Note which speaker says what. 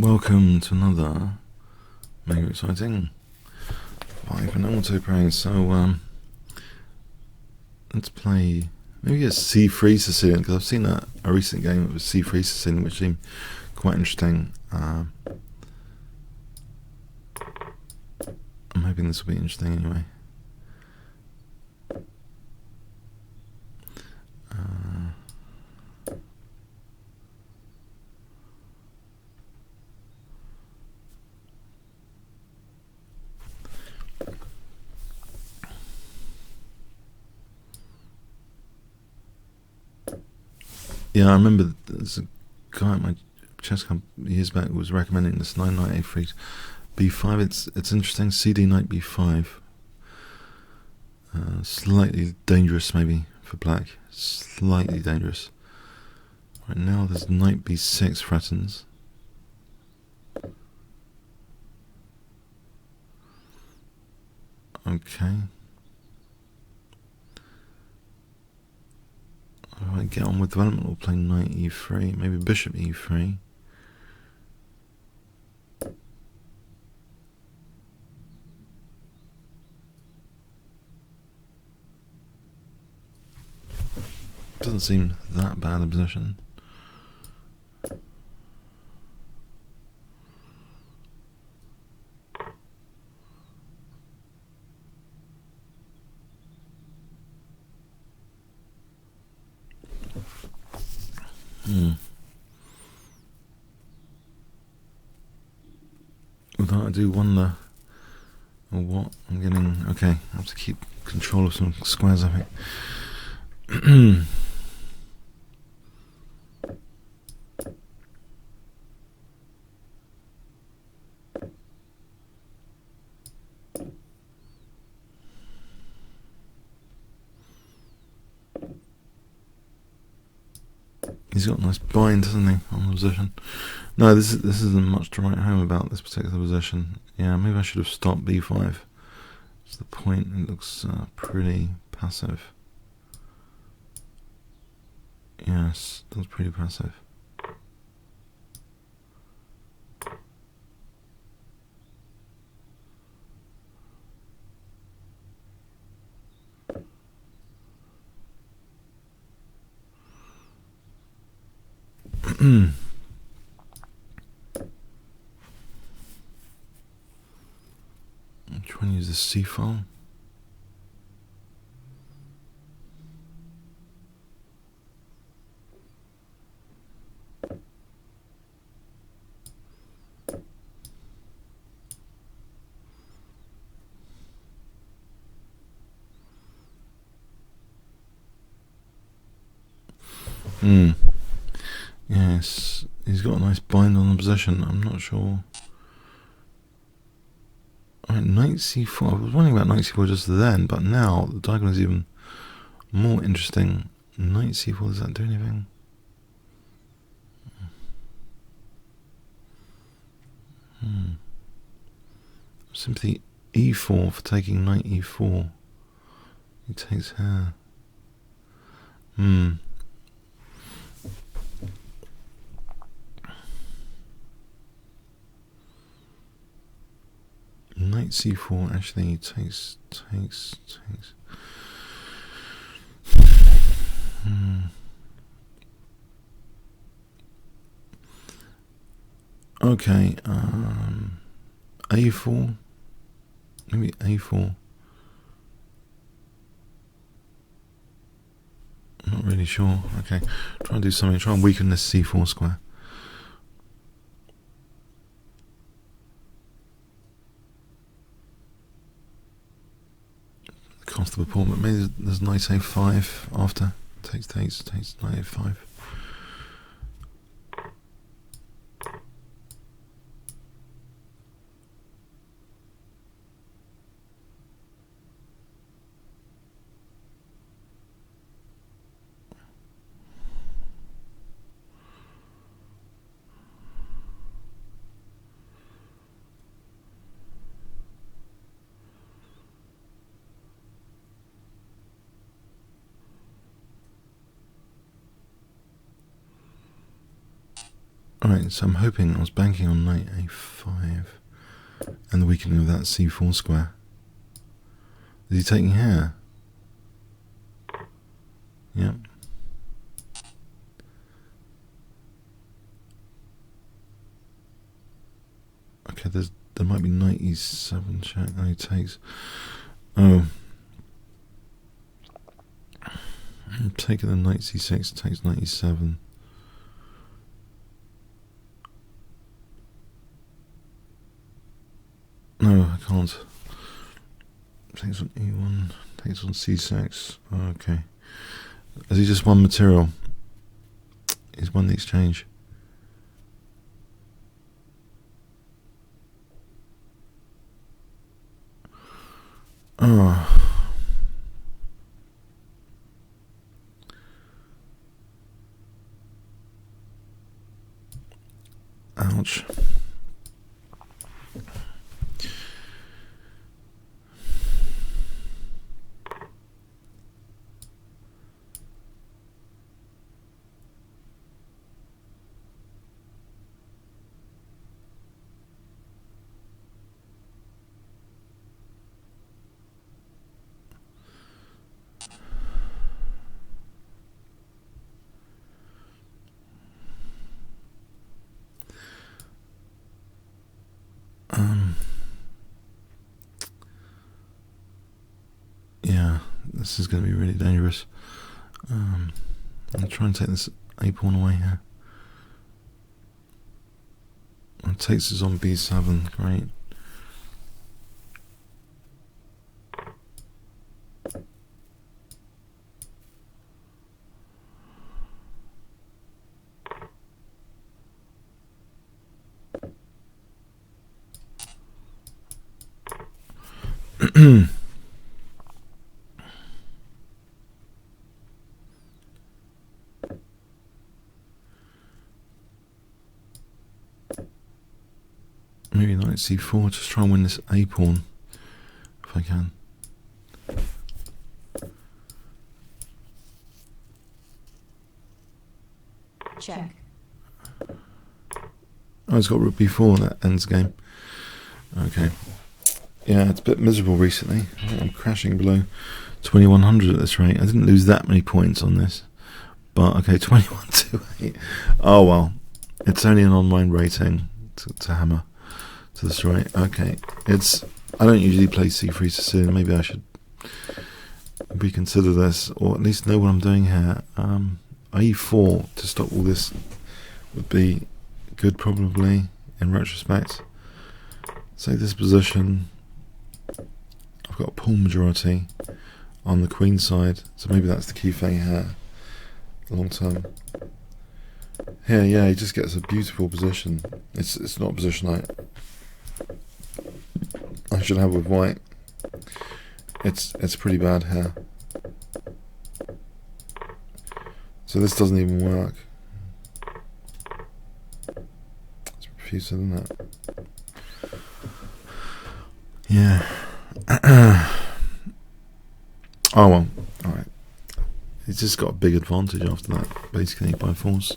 Speaker 1: Welcome to another mega exciting 5 and auto play. So let's play maybe a C3 Sicilian, because I've seen a recent game of a C3 Sicilian which seemed quite interesting. I'm hoping this will be interesting anyway. Yeah, I remember there's a guy at my chess camp years back who was recommending this 9-knight a3 b5. It's interesting. CD knight b5. Slightly dangerous maybe for black. Slightly dangerous. Right now there's knight b6 threatens. Okay. If I get on with development, we'll play knight e3, maybe bishop e3. Doesn't seem that bad a position. Without I do wonder what I'm getting. Okay, I have to keep control of some squares, I think. He's got a nice bind, doesn't he, on the position? No, this isn't much to write home about, this particular position. Yeah, maybe I should have stopped b5. That's the point. It looks pretty passive. Yes, that's pretty passive. I'm trying to use the C file. Yes, he's got a nice bind on the position. I'm not sure. Alright, knight c4. I was wondering about knight c4 just then, but now the diagonal is even more interesting. Knight c4, does that do anything? Simply e4 for taking knight e4. He takes her. Knight c4 actually takes. Okay, a4. Maybe a4. I'm not really sure. Okay, try and do something. Try and weaken this c4 square. Cost of a pawn, but maybe there's knight a5 after. Takes knight a5. Alright, so I'm hoping I was banking on knight a5 and the weakening of that c4 square. Is he taking here? Yep. Okay, there might be knight e7 check. No, he takes. Oh. I'm taking the knight c6, takes knight e7. No, I can't. Takes on e1, takes on c6. Oh, okay. Has he just won material? He's won the exchange. Oh. Ouch. Yeah, this is going to be really dangerous. I'll try and take this a pawn away here. It takes us on b7, great. Maybe knight c4, just try and win this a pawn if I can.
Speaker 2: Check.
Speaker 1: Oh, it's got rook b4, that ends the game. Okay. Yeah, it's a bit miserable recently. I'm crashing below 2100 at this rate. I didn't lose that many points on this. But, okay, 21-8. Oh, well. It's only an online rating to hammer to this rate. Okay. I don't usually play c3 Sicilian. Maybe I should reconsider this, or at least know what I'm doing here. e4 to stop all this would be good, probably, in retrospect. Say this position, I've got a pawn majority on the queen side, so maybe that's the key thing here, long term. Here, yeah, he just gets a beautiful position. It's not a position I should have with white. It's pretty bad here. So this doesn't even work. It's profuse, isn't it? Yeah. Oh well. Alright. He's just got a big advantage after that, basically, by force.